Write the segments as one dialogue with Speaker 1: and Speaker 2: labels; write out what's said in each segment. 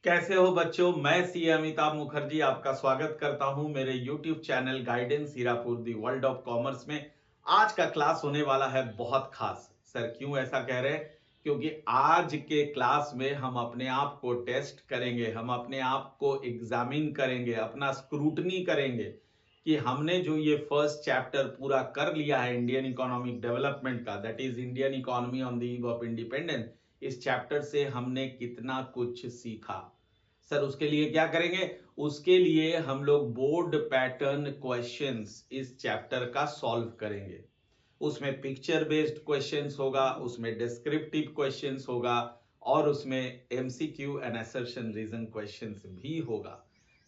Speaker 1: कैसे हो बच्चों? मैं सी अमिताभ मुखर्जी आपका स्वागत करता हूं मेरे YouTube channel guidance Hirapur the world of commerce में। आज का क्लास होने वाला है बहुत खास। सर क्यों ऐसा कह रहे हैं? क्योंकि आज के क्लास में हम अपने आप को टेस्ट करेंगे, हम अपने आप को एग्जामिन करेंगे, अपना स्क्रूटनी करेंगे कि हमने जो ये फर्स्ट चैप्टर पूरा कर लिया है इंडियन इकोनॉमिक डेवलपमेंट का, that is Indian economy on the eve of independence, इस चैप्टर से हमने कितना कुछ सीखा। सर उसके लिए क्या करेंगे? उसके लिए हम लोग बोर्ड पैटर्न क्वेश्चंस इस चैप्टर का सॉल्व करेंगे। उसमें पिक्चर बेस्ड क्वेश्चंस होगा, उसमें डिस्क्रिप्टिव क्वेश्चंस होगा और उसमें MCQ and assertion reason questions भी होगा।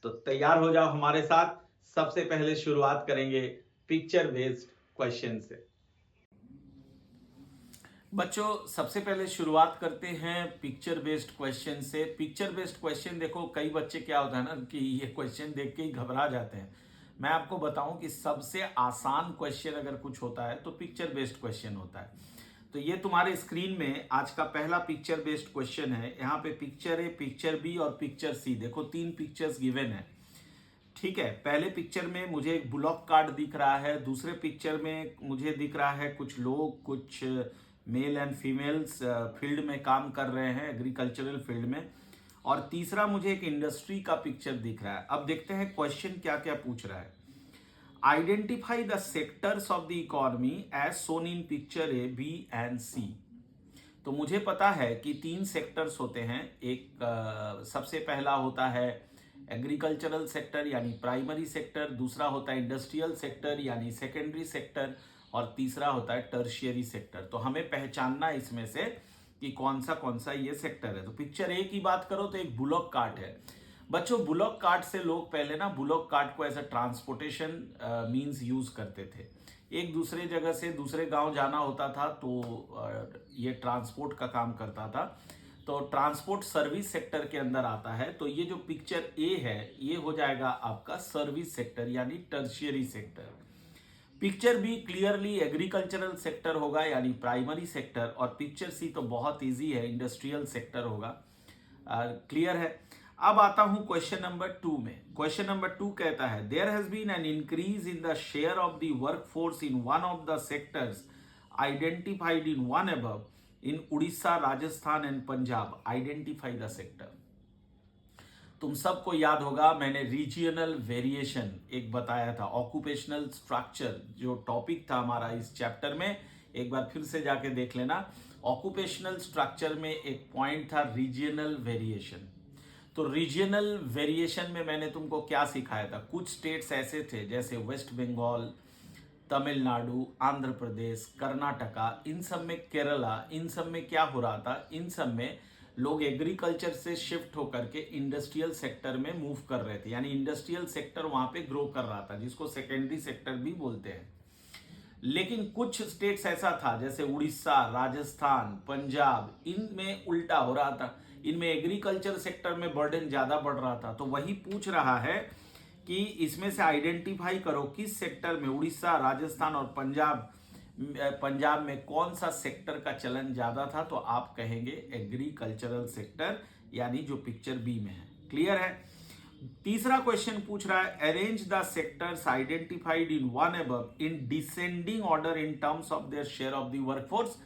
Speaker 1: तो तैयार हो जाओ हमारे साथ। सबसे पहले शुरुआत करेंगे पिक्चर बेस्ड क्वेश्चन से। बच्चों सबसे पहले शुरुआत करते हैं पिक्चर बेस्ड क्वेश्चन से। पिक्चर बेस्ड क्वेश्चन देखो, कई बच्चे क्या होता है ना कि ये क्वेश्चन देख के ही घबरा जाते हैं। मैं आपको बताऊं कि सबसे आसान क्वेश्चन अगर कुछ होता है तो पिक्चर बेस्ड क्वेश्चन होता है। तो ये तुम्हारे स्क्रीन में आज का पहला पिक्चर बेस्ड क्वेश्चन है। यहाँ पे पिक्चर ए, पिक्चर बी और पिक्चर सी, देखो तीन पिक्चर्स गिवन है। ठीक है, पहले पिक्चर में मुझे एक ब्लॉक कार्ड दिख रहा है, दूसरे पिक्चर में मुझे दिख रहा है कुछ लोग, कुछ मेल एंड फीमेल्स फील्ड में काम कर रहे हैं, एग्रीकल्चरल फील्ड में, और तीसरा मुझे एक इंडस्ट्री का पिक्चर दिख रहा है। अब देखते हैं क्वेश्चन क्या क्या पूछ रहा है। Identify the sectors of the economy as shown in picture A, B and C. तो मुझे पता है कि तीन सेक्टर्स होते हैं। एक सबसे पहला होता है एग्रीकल्चरल सेक्टर यानी प्राइमरी सेक्टर, दूसरा होता है इंडस्ट्रियल सेक्टर यानी सेकेंडरी सेक्टर, और तीसरा होता है टर्शियरी सेक्टर। तो हमें पहचानना इसमें से कि कौन सा ये सेक्टर है। तो पिक्चर ए की बात करो तो एक बुलॉक कार्ट है। बच्चों बुलॉक कार्ट से लोग पहले ना बुलॉक कार्ट को as a transportation means use करते थे। एक दूसरे जगह से दूसरे गांव जाना होता था तो ये ट्रांसपोर्ट का काम करता था। तो ट्रांसपोर्ट सर्विस सेक्टर के अंदर आता है। तो ये जो पिक्चर ए है ये हो जाएगा आपका सर्विस सेक्टर यानी tertiary sector. Picture be clearly agricultural sector होगा यानी प्राइमरी सेक्टर, और पिक्चर सी तो बहुत इजी है, इंडस्ट्रियल सेक्टर होगा। क्लियर है। अब आता हूं क्वेश्चन नंबर 2 में। क्वेश्चन नंबर 2 कहता है there has been an increase in the share of the workforce in one of the sectors identified in one above in Orissa, Rajasthan and Punjab. Identify the sector. तुम सबको याद होगा मैंने रीजियनल वेरिएशन एक बताया था, ऑक्यूपेशनल स्ट्रक्चर जो टॉपिक था हमारा इस चैप्टर में, एक बार फिर से जाके देख लेना। ऑक्यूपेशनल स्ट्रक्चर में एक पॉइंट था रीजियनल वेरिएशन। तो रीजियनल वेरिएशन में मैंने तुमको क्या सिखाया था? कुछ स्टेट्स ऐसे थे जैसे वेस्ट बंगाल, तमिलनाडु, आंध्र प्रदेश, कर्नाटका, इन सब में, केरला, इन सब में क्या हो रहा था, इन सब में लोग एग्रीकल्चर से शिफ्ट होकर के इंडस्ट्रियल सेक्टर में मूव कर रहे थे, यानी इंडस्ट्रियल सेक्टर वहां पे ग्रो कर रहा था, जिसको सेकेंडरी सेक्टर भी बोलते हैं। लेकिन कुछ स्टेट्स ऐसा था जैसे उड़ीसा, राजस्थान, पंजाब, इनमें उल्टा हो रहा था, इनमें एग्रीकल्चर सेक्टर में बर्डन ज्यादा बढ़ रहा था। तो वही पूछ रहा है कि इसमें से आइडेंटिफाई करो किस सेक्टर में, उड़ीसा, राजस्थान और पंजाब में कौन सा सेक्टर का चलन ज्यादा था। तो आप कहेंगे एग्रीकल्चरल सेक्टर, यानी जो पिक्चर बी में है। क्लियर है। तीसरा क्वेश्चन पूछ रहा है arrange the sectors identified in one above in descending order in terms of their share of the workforce.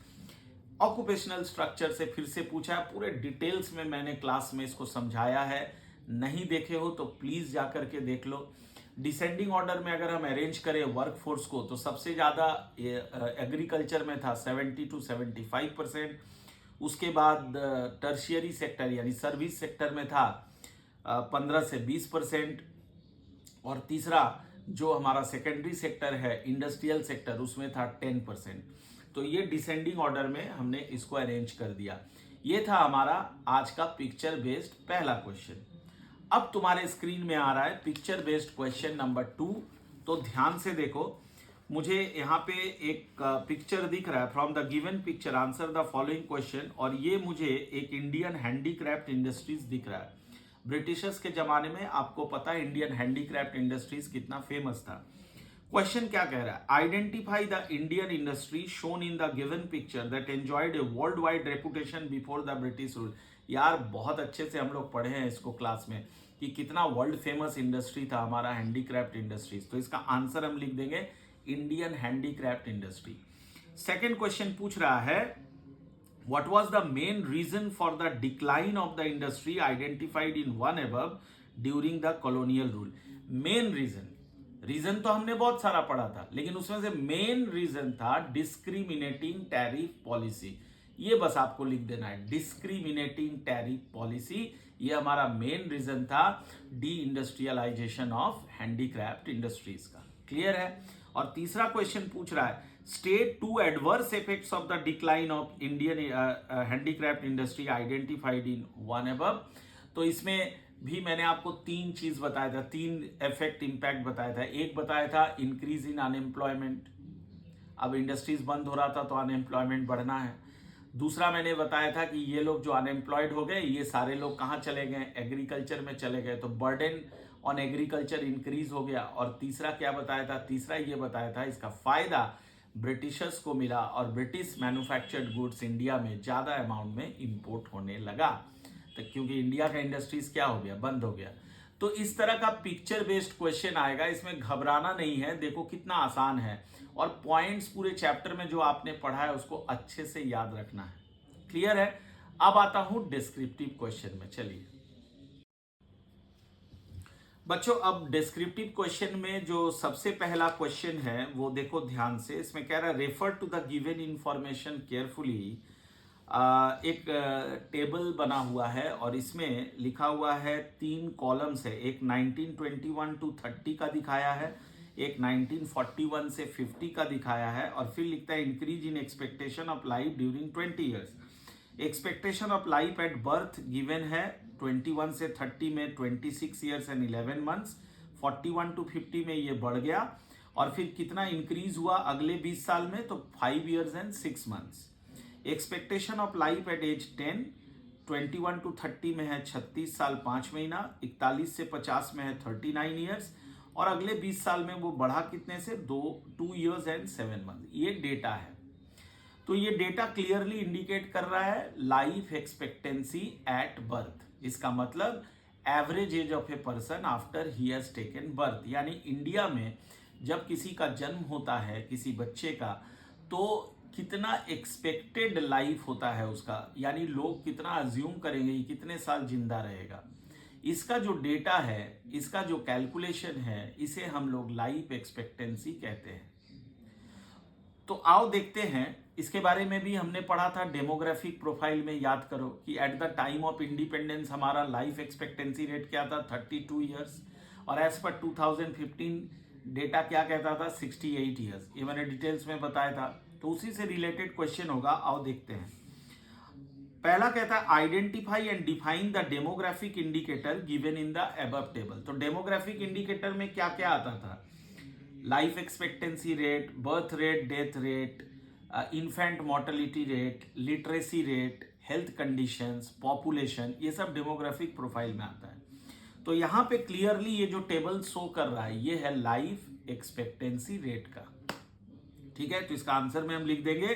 Speaker 1: Occupational structure से फिर से पूछा है, पूरे डिटेल्स में मैंने क्लास में इसको समझाया है, नहीं देखे हो तो प्लीज जाकर के देख लो। डिसेंडिंग ऑर्डर में अगर हम अरेंज करें वर्कफोर्स को तो सबसे ज्यादा एग्रीकल्चर में था 70 to 75%। उसके बाद टर्शियरी सेक्टर यानी सर्विस सेक्टर में था 15 से 20%, और तीसरा जो हमारा सेकेंडरी सेक्टर है इंडस्ट्रियल सेक्टर उसमें था 10%। तो ये डिसेंडिंग ऑर्डर में हमने इसको अरेंज कर दिया। ये था हमारा आज का पिक्चर बेस्ड पहला क्वेश्चन। अब तुम्हारे स्क्रीन में आ रहा है पिक्चर बेस्ड क्वेश्चन नंबर 2। तो ध्यान से देखो, मुझे यहाँ पे एक पिक्चर दिख रहा है, from the given picture answer the following question, और ये मुझे एक इंडियन हैंडीक्राफ्ट इंडस्ट्रीज दिख रहा है। ब्रिटिशर्स के जमाने में आपको पता है इंडियन हैंडीक्राफ्ट इंडस्ट्रीज कितना फेमस था। क्वेश्चन क्या कह रहा है? Identify the Indian industry shown in the given picture that enjoyed a world wide reputation before the British rule. यार बहुत अच्छे से हम लोग पढ़े हैं इसको क्लास में कि कितना वर्ल्ड फेमस इंडस्ट्री था हमारा हैंडीक्राफ्ट इंडस्ट्रीज। तो इसका आंसर हम लिख देंगे Indian handicraft industry. Second question पूछ रहा है what was the main reason for the decline of the industry identified in one above during the colonial rule? Main reason तो हमने बहुत सारा पढ़ा था, लेकिन उसमें से मेन रीजन था डिस्क्रिमिनेटिंग टैरिफ पॉलिसी। ये बस आपको लिख देना है, डिस्क्रिमिनेटिंग टैरिफ पॉलिसी, ये हमारा मेन रीजन था deindustrialisation of handicraft industries का। क्लियर है। और तीसरा क्वेश्चन पूछ रहा है state to adverse effects of the decline of Indian handicraft industry identified in one above. तो इसमें भी मैंने आपको तीन चीज बताया था, तीन इफेक्ट इंपैक्ट बताया था। एक बताया था इंक्रीज इन अनएम्प्लॉयमेंट, अब इंडस्ट्रीज बंद हो रहा था तो अनएम्प्लॉयमेंट बढ़ना है। दूसरा मैंने बताया था कि ये लोग जो अनएम्प्लॉयड हो गए, ये सारे लोग कहाँ चले गए, एग्रीकल्चर में चले गए, तो बर्डन ऑन एग्रीकल्चर इंक्रीज हो गया। और तीसरा क्या बताया था, तीसरा ये बताया था इसका फायदा ब्रिटिशर्स को मिला और ब्रिटिश मैन्युफैक्चर्ड गुड्स इंडिया में ज्यादा अमाउंट में इंपोर्ट होने लगा, तो क्योंकि इंडिया का इंडस्ट्रीज क्या हो गया, बंद हो गया। तो इस तरह का पिक्चर बेस्ड क्वेश्चन आएगा, इसमें घबराना नहीं है। देखो कितना आसान है, और पॉइंट्स पूरे चैप्टर में जो आपने पढ़ा है उसको अच्छे से याद रखना है। क्लियर है। अब आता हूं डिस्क्रिप्टिव क्वेश्चन में। चलिए बच्चों, अब डिस्क्रिप्टिव क्वेश्चन में जो सबसे पहला क्वेश्चन है वो देखो ध्यान से। इसमें कह रहा है refer to the given information carefully. एक टेबल बना हुआ है और इसमें लिखा हुआ है, तीन कॉलम्स है, एक 1921 टू 30 का दिखाया है, एक 1941 से 50 का दिखाया है, और फिर लिखता है increase in expectation of life during 20 years. Expectation of life at birth given है 21 से 30 में 26 ईयर्स एंड 11 मंथ्स, 41 टू 50 में ये बढ़ गया, और फिर कितना इंक्रीज हुआ अगले 20 साल में, तो 5 years and 6 months. Expectation of life at age 10 21 to 30 में है 36 साल 5 महीना, 41 से 50 में है 39 ईयर्स, और अगले 20 साल में वो बढ़ा कितने से 2 ईयर्स एंड 7 मंथ। ये डेटा है। तो ये डेटा क्लियरली इंडिकेट कर रहा है लाइफ एक्सपेक्टेंसी एट बर्थ। इसका मतलब average age of a person after he has taken birth, यानी इंडिया में जब किसी का जन्म होता है किसी बच्चे का, तो कितना एक्सपेक्टेड लाइफ होता है उसका, यानी लोग कितना अज्यूम करेंगे कि कितने साल जिंदा रहेगा। इसका जो डेटा है, इसका जो कैलकुलेशन है, इसे हम लोग लाइफ एक्सपेक्टेंसी कहते हैं। तो आओ देखते हैं, इसके बारे में भी हमने पढ़ा था डेमोग्राफिक प्रोफाइल में। याद करो कि eight the time of independence हमारा लाइफ एक्सपेक्टेंसी रेट क्या था, 32 ईयर्स, और एज पर 2015 डेटा क्या कहता था, 68 ईयर्स। ये मैंने डिटेल्स में बताया था, तो उसी से रिलेटेड क्वेश्चन होगा। आओ देखते हैं। पहला कहता है identify and define the demographic indicator given in the above table. तो डेमोग्राफिक इंडिकेटर में क्या क्या आता था, life expectancy rate, birth rate, death rate, infant mortality rate, literacy rate, health conditions, population, ये सब डेमोग्राफिक प्रोफाइल में आता है। तो यहाँ पे क्लियरली ये जो टेबल शो कर रहा है ये है लाइफ एक्सपेक्टेंसी रेट का। ठीक है, तो इसका आंसर में हम लिख देंगे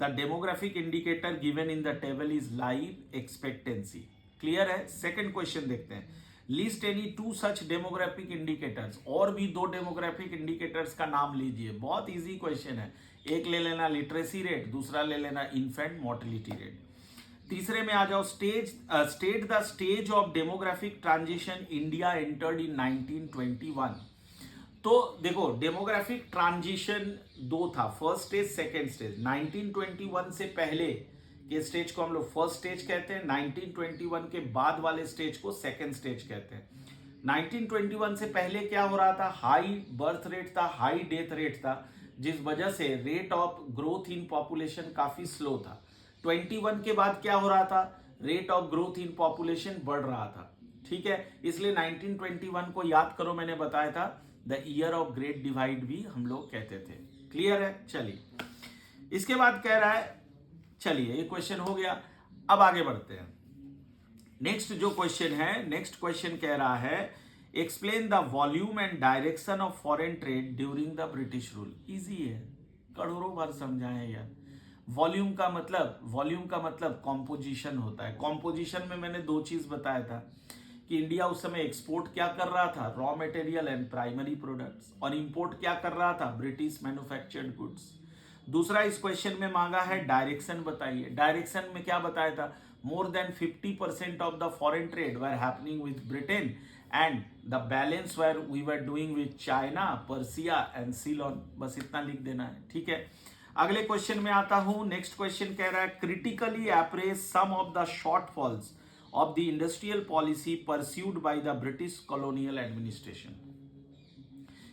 Speaker 1: the demographic indicator given in the table is life expectancy. Clear है। सेकेंड क्वेश्चन देखते हैं, लिस्ट एनी 2 सच डेमोग्राफिक इंडिकेटर्स। और भी 2 डेमोग्राफिक इंडिकेटर्स का नाम लीजिए, बहुत इजी क्वेश्चन है। एक ले लेना लिटरेसी रेट, दूसरा ले लेना इन्फेंट मोर्टेलिटी रेट। तीसरे में आ जाओ, state the stage of demographic transition India entered in 1921। तो देखो डेमोग्राफिक ट्रांजिशन 2 था, फर्स्ट स्टेज सेकेंड स्टेज। 1921 से पहले के स्टेज को हम लोग फर्स्ट स्टेज कहते हैं, 1921 के बाद वाले स्टेज को सेकेंड स्टेज कहते हैं। 1921 से पहले क्या हो रहा था, हाई बर्थ रेट था, हाई डेथ रेट था, जिस वजह से rate of growth in population काफी स्लो था। 21 के बाद क्या हो रहा था, rate of growth in population बढ़ रहा था। ठीक है, इसलिए 1921 को याद करो, मैंने बताया था the year of great divide भी हम लोग कहते थे। क्लियर है। चलिए इसके बाद कह रहा है, चलिए ये क्वेश्चन हो गया, अब आगे बढ़ते हैं। नेक्स्ट जो क्वेश्चन है, नेक्स्ट क्वेश्चन कह रहा है explain the volume and direction of foreign trade during the British rule. Easy है, करोड़ों बार समझाएं यार। वॉल्यूम का मतलब कॉम्पोजिशन होता है। कॉम्पोजिशन में मैंने दो चीज बताया था कि इंडिया उस समय एक्सपोर्ट क्या कर रहा था, raw material and primary products, और इंपोर्ट क्या कर रहा था, ब्रिटिश मैन्युफैक्चर्ड गुड्स। दूसरा इस क्वेश्चन में मांगा है डायरेक्शन बताइए। डायरेक्शन में क्या बताया था, more than 50% of the foreign trade were happening with Britain and the balance were we were doing with China, Persia and Ceylon. बस इतना लिख देना है, ठीक है। अगले क्वेश्चन में आता हूं। नेक्स्ट क्वेश्चन कह रहा है critically appraise some of the shortfalls of the industrial policy pursued by the British colonial administration.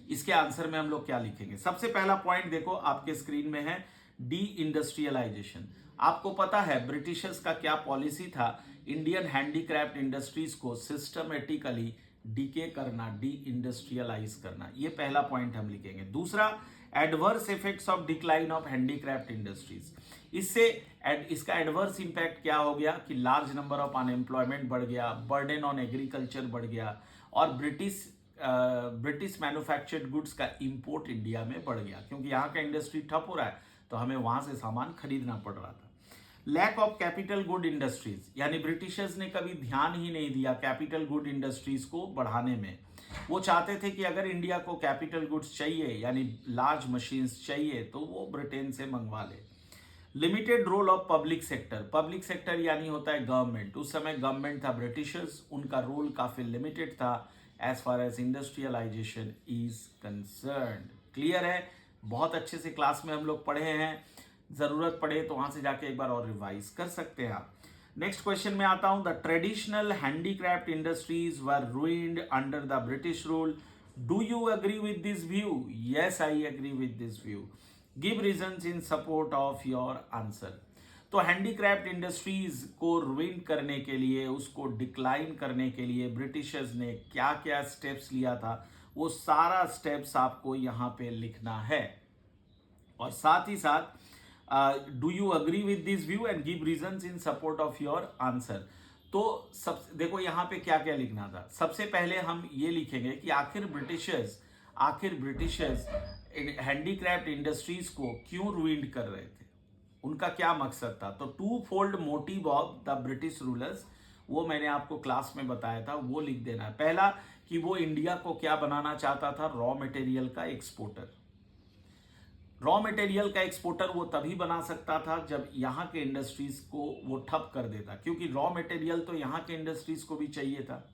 Speaker 1: इसके आंसर में हम लोग क्या लिखेंगे। सबसे पहला पॉइंट देखो आपके स्क्रीन में है, डी इंडस्ट्रियलाइजेशन। आपको पता है ब्रिटिशर्स का क्या पॉलिसी था, इंडियन हैंडीक्राफ्ट इंडस्ट्रीज को सिस्टमेटिकली डीके करना, डी इंडस्ट्रियलाइज करना। ये पहला पॉइंट हम लिखेंगे। दूसरा, adverse effects of decline of handicraft industries. इससे इसका एडवर्स इंपैक्ट क्या हो गया कि लार्ज नंबर ऑफ अनएम्प्लॉयमेंट बढ़ गया, बर्डन ऑन एग्रीकल्चर बढ़ गया, और ब्रिटिश मैन्युफैक्चर्ड गुड्स का इंपोर्ट इंडिया में बढ़ गया, क्योंकि यहाँ का इंडस्ट्री ठप हो रहा है तो हमें वहां से सामान खरीदना पड़ रहा था। Lack of capital goods industries, यानी ब्रिटिशर्स ने कभी ध्यान ही नहीं दिया कैपिटल गुड इंडस्ट्रीज को बढ़ाने में। वो चाहते थे कि अगर इंडिया को कैपिटल गुड्स चाहिए यानी लार्ज मशीन्स चाहिए तो वो ब्रिटेन से मंगवा ले। Limited role of public sector. Public sector यानी होता है गवर्नमेंट। उस समय गवर्नमेंट था ब्रिटिशर्स, उनका रोल काफी लिमिटेड था as far as industrialisation is concerned. Clear है, बहुत अच्छे से क्लास में हम लोग पढ़े हैं, जरूरत पड़े तो वहां से जाके एक बार और रिवाइज कर सकते हैं आप। नेक्स्ट क्वेश्चन में आता हूं। The traditional handicraft industries were ruined under the British rule. Do you agree with this view? Yes, I agree with this view. Give reasons in support of your answer. तो handicraft industries को ruin करने के लिए, उसको decline करने के लिए Britishers ने क्या क्या स्टेप्स लिया था, वो सारा स्टेप्स आपको यहां पे लिखना है। और साथ ही साथ do you agree with this view and give reasons in support of your answer. तो सब देखो यहाँ पे क्या क्या लिखना था। सबसे पहले हम ये लिखेंगे कि आखिर ब्रिटिशर्स हैंडीक्राफ्ट इंडस्ट्रीज को क्यों रूइंड कर रहे थे, उनका क्या मकसद था। तो twofold motive of the British rulers, वो मैंने आपको क्लास में बताया था, वो लिख देना है। पहला कि वो इंडिया को क्या बनाना चाहता था, रॉ मटेरियल का एक्सपोर्टर। रॉ मटेरियल का एक्सपोर्टर वो तभी बना सकता था जब यहाँ के इंडस्ट्रीज को वो ठप कर देता, क्योंकि रॉ मटेरियल तो यहाँ के इंडस्ट्रीज को भी चाहिए था।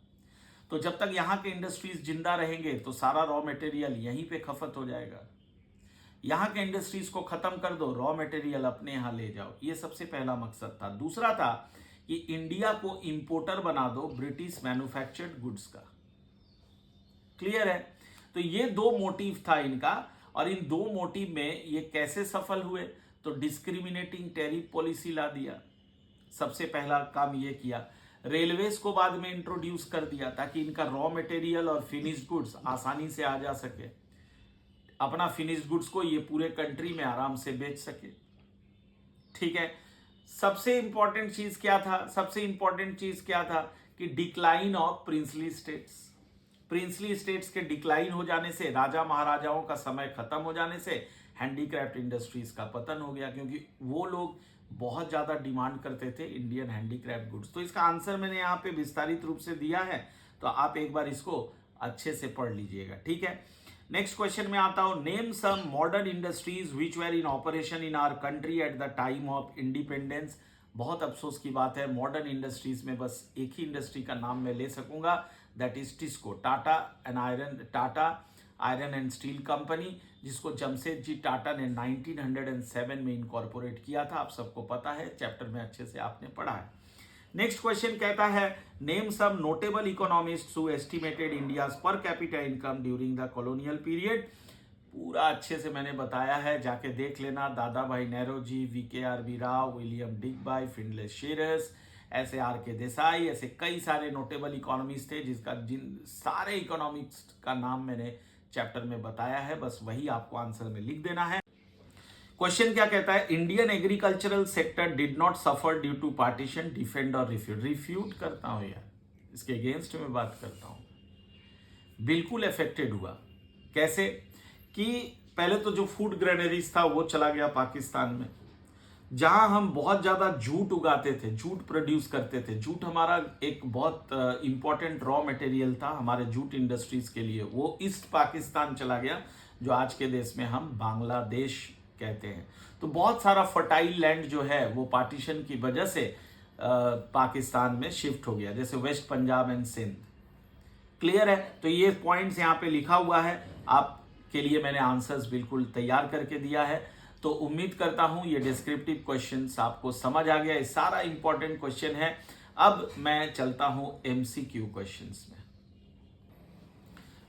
Speaker 1: तो जब तक यहाँ के इंडस्ट्रीज जिंदा रहेंगे तो सारा रॉ मटेरियल यहीं पे खपत हो जाएगा। यहाँ के इंडस्ट्रीज को खत्म कर दो, रॉ मटेरियल अपने यहाँ ले जाओ। ये सबसे पहला मकसद था। दूसरा था कि इंडिया को इंपोर्टर बना दो ब्रिटिश मैन्युफैक्चर्ड गुड्स का। क्लियर है, तो ये दो मोटिव था इनका। और इन दो मोटिव में ये कैसे सफल हुए, तो डिस्क्रिमिनेटिंग टैरिफ पॉलिसी ला दिया, सबसे पहला काम ये किया। रेलवेज को बाद में इंट्रोड्यूस कर दिया ताकि इनका रॉ मटेरियल और फिनिश्ड गुड्स आसानी से आ जा सके, अपना फिनिश्ड गुड्स को ये पूरे कंट्री में आराम से बेच सके। ठीक है, सबसे इंपॉर्टेंट चीज क्या था, कि decline of princely states. Princely states के डिक्लाइन हो जाने से, राजा महाराजाओं का समय खत्म हो जाने से हैंडीक्राफ्ट इंडस्ट्रीज का पतन हो गया, क्योंकि वो लोग बहुत ज्यादा डिमांड करते थे इंडियन हैंडीक्राफ्ट गुड्स। तो इसका आंसर मैंने यहाँ पे विस्तारित रूप से दिया है, तो आप एक बार इसको अच्छे से पढ़ लीजिएगा। ठीक है, नेक्स्ट क्वेश्चन में आता हूं। Name some modern industries which were in operation in our country at the time of independence. बहुत अफसोस की बात है, मॉडर्न इंडस्ट्रीज में बस एक ही इंडस्ट्री का नाम मैं ले सकूंगा, that is TISCO, Tata iron and steel company, जिसको जमशेदजी टाटा ने 1907 में इनकॉर्पोरेट किया था। आप सबको पता है, चैप्टर में अच्छे से आपने पढ़ा है। नेक्स्ट क्वेश्चन कहता है, name some notable economists who estimated India's per capita income during the colonial period. पूरा अच्छे से मैंने बताया है, जाके देख लेना। Dadabhai Naoroji ji, VKRB Rao, William Digby, Findlay Shirras, ऐसे RK देसाई, ऐसे कई सारे नोटेबल इकोनॉमिस्ट थे जिन सारे इकोनॉमिक्स का नाम मैंने चैप्टर में बताया है। बस वही आपको आंसर में लिख देना है। क्वेश्चन क्या कहता है, Indian agricultural sector did not suffer due to partition, defend और रिफ्यूट करता हूं यार, इसके अगेंस्ट में बात करता हूं। बिल्कुल अफेक्टेड हुआ। कैसे कि पहले तो जो फूड ग्रेनरीज था वो चला गया पाकिस्तान में, जहां हम बहुत ज्यादा जूट उगाते थे, जूट प्रोड्यूस करते थे। जूट हमारा एक बहुत इंपॉर्टेंट रॉ मटेरियल था हमारे जूट इंडस्ट्रीज के लिए। वो ईस्ट पाकिस्तान चला गया, जो आज के देश में हम बांग्लादेश कहते हैं। तो बहुत सारा फर्टाइल लैंड जो है वो पार्टीशन की वजह से पाकिस्तान में शिफ्ट हो गया, जैसे west Punjab and Sindh. Clear है? तो ये पॉइंट्स यहाँ पे लिखा हुआ है, आपके लिए मैंने आंसर्स बिल्कुल तैयार करके दिया है। तो उम्मीद करता हूं ये डिस्क्रिप्टिव क्वेश्चंस आपको समझ आ गया। ये सारा इंपॉर्टेंट क्वेश्चन है। अब मैं चलता हूं एमसीक्यू क्वेश्चंस में।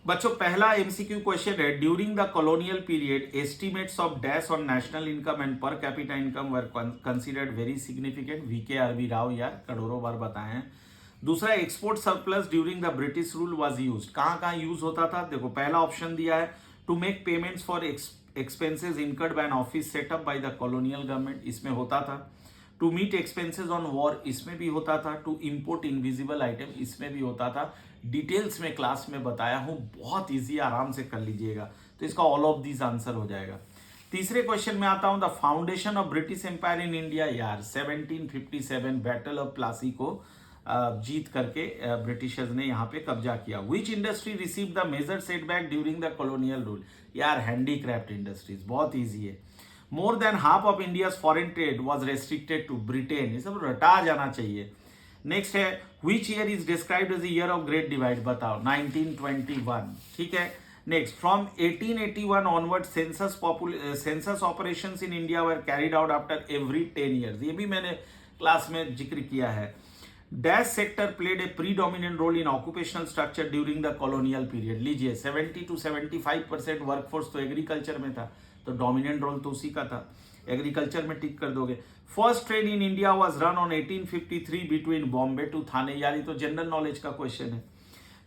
Speaker 1: बच्चों, पहला एमसीक्यू क्वेश्चन है, during the colonial period estimates of dash on national income and per capita income were considered very significant. V K R V Rao यार करोड़ों बार बताए हैं। दूसरा, export surplus during the British rule was used. कहां यूज होता था? देखो, पहला ऑप्शन दिया है to make payments for expenses incurred by an office setup by the colonial government, इसमें होता था। To meet expenses on war, इसमें भी होता था। टू इंपोर्ट इनविजिबल आइटम, इसमें भी होता था। डिटेल्स में क्लास में बताया हूं, बहुत इजी, आराम से कर लीजिएगा। तो इसका ऑल ऑफ दीज आंसर हो जाएगा। तीसरे क्वेश्चन में आता हूं, the foundation of British empire in India. यार 1757 बैटल ऑफ प्लासी को जीत करके ब्रिटिशर्स ने यहाँ पे कब्जा किया। Which industry receive the major setback during the colonial rule? यार हैंडीक्राफ्ट इंडस्ट्रीज, बहुत ईजी है। More than half of India foreign trade was restricted to Britain, ये सब रटा जाना चाहिए। नेक्स्ट है, which year is described as the year of great divide? बताओ, 1921। ठीक है। Next, from 1881 onward census operations in India were carried out after every 10 years, ये भी मैंने क्लास में जिक्र किया है। Dash sector played a predominant role in occupational structure during the colonial period. लीजिए, 70 to 75% वर्कफोर्स तो एग्रीकल्चर में था, तो डोमिनेंट रोल तो उसी का था। एग्रीकल्चर में टिक कर दोगे। First train in India was run on 1853 between Bombay to Thane, यानी तो जनरल नॉलेज का क्वेश्चन है।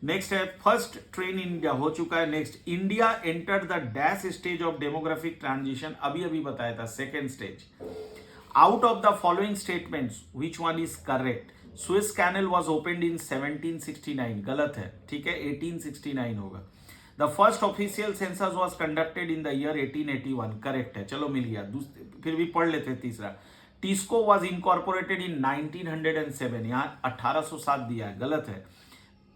Speaker 1: नेक्स्ट है, फर्स्ट ट्रेन इन इंडिया हो चुका है। Next, India entered the dash stage of demographic transition, अभी अभी बताया था, second stage. Out of the following statements which one is correct? Suez canal was opened in 1769, गलत है। ठीक है, 1869 होगा। The first official census was conducted in the year 1881, correct है। चलो मिल गया। फिर भी पढ़ लेते। तीसरा, टिस्को वॉज इनकॉर्पोरेटेड इन 1907, यहाँ 1807 दिया है, गलत है।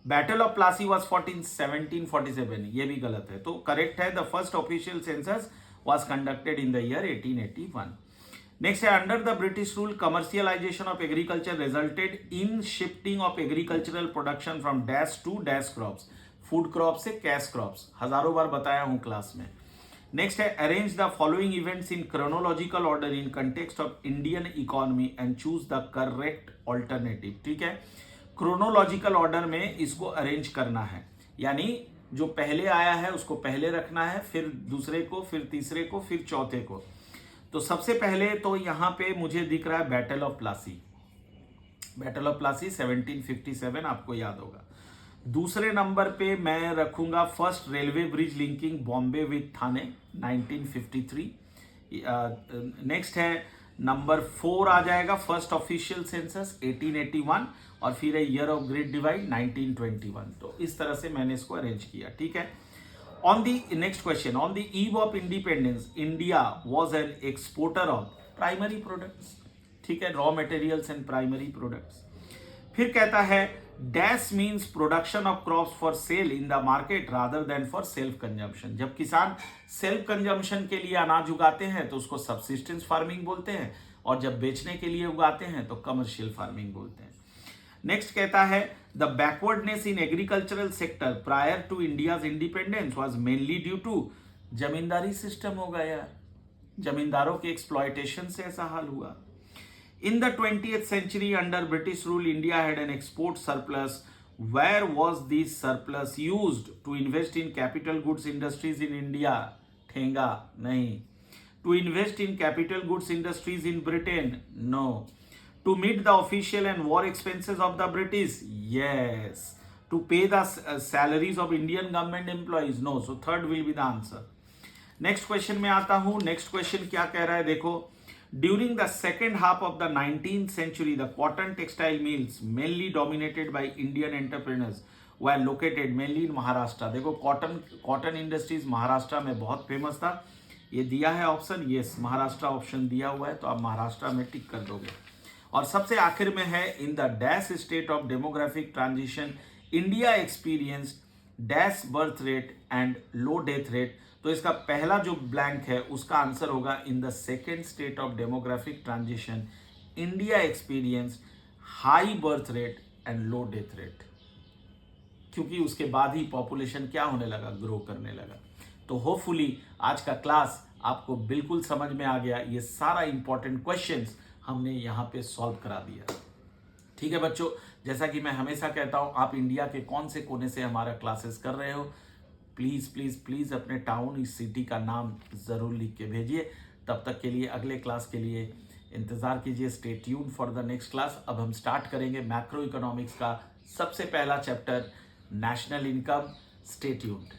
Speaker 1: बैटल ऑफ प्लासी वॉज 1747, ये भी गलत है। तो करेक्ट है, the first official census was conducted in the year 1881। Next है, under the British rule commercialisation of agriculture resulted in shifting of agricultural production from dash to dash crops, food crop से cash crops, हजारों बार बताया हूं class में। Next है, arrange the following events in chronological order in context of Indian economy and choose the correct alternative. ठीक है, chronological order में इसको अरेंज करना है, यानी जो पहले आया है उसको पहले रखना है, फिर दूसरे को, फिर तीसरे को, फिर चौथे को। तो सबसे पहले तो यहां पे मुझे दिख रहा है battle of Plassey. Battle of Plassey 1757, आपको याद होगा। दूसरे नंबर पे मैं रखूंगा first railway bridge linking Bombay with Thane, 1953। Next है नंबर 4 आ जाएगा, फर्स्ट ऑफिशियल सेंसस 1881, और फिर है ईयर ऑफ ग्रेट डिवाइड 1921। तो इस तरह से मैंने इसको अरेंज किया। ठीक है। On the next question, on the eve of independence, India was an exporter of primary products. ठीक है, raw materials and primary products. फिर कहता है, dash means production of crops for sale in the market rather than for self consumption. जब किसान self consumption के लिए अनाज उगाते हैं तो उसको subsistence farming बोलते हैं, और जब बेचने के लिए उगाते हैं तो commercial farming बोलते हैं। नेक्स्ट कहता है, the backwardness in agricultural sector prior to India's independence was mainly due to zamindari system होगा यार, जमींदारों के एक्सप्लॉयटेशन से ऐसा हाल हुआ। In the 20th century under British rule India had an export surplus, where was this surplus used? To invest in capital goods industries in India, ठेंगा नहीं। To invest in capital goods industries in Britain, no. To meet the official and war expenses of the British, yes. To pay the salaries of Indian government employees, no. So third will be the answer. Next question में आता हूं। Next question क्या कह रहा है? देखो, during the second half of the 19th century, the cotton textile mills mainly dominated by Indian entrepreneurs were located mainly in Maharashtra. देखो, cotton industries Maharashtra में बहुत फेमस था, ये दिया है ऑप्शन, यस महाराष्ट्र ऑप्शन दिया हुआ है, तो आप महाराष्ट्र में टिक कर दोगे। और सबसे आखिर में है in the dash state of demographic transition India experience dash birth rate and low death rate. तो इसका पहला जो ब्लैंक है उसका आंसर होगा in the second state of demographic transition India experience high birth rate and low death rate, क्योंकि उसके बाद ही पॉपुलेशन क्या होने लगा, ग्रो करने लगा। तो होपफुली आज का क्लास आपको बिल्कुल समझ में आ गया। ये सारा इंपॉर्टेंट क्वेश्चंस हमने यहाँ पे सॉल्व करा दिया। ठीक है बच्चों, जैसा कि मैं हमेशा कहता हूँ, आप इंडिया के कौन से कोने से हमारा क्लासेस कर रहे हो, प्लीज़ प्लीज़ प्लीज़ अपने टाउन, इस सिटी का नाम ज़रूर लिख के भेजिए। तब तक के लिए अगले क्लास के लिए इंतज़ार कीजिए। Stay tune for the next class. अब हम स्टार्ट करेंगे मैक्रो इकोनॉमिक्स का सबसे पहला chapter, national income. Stay tuned.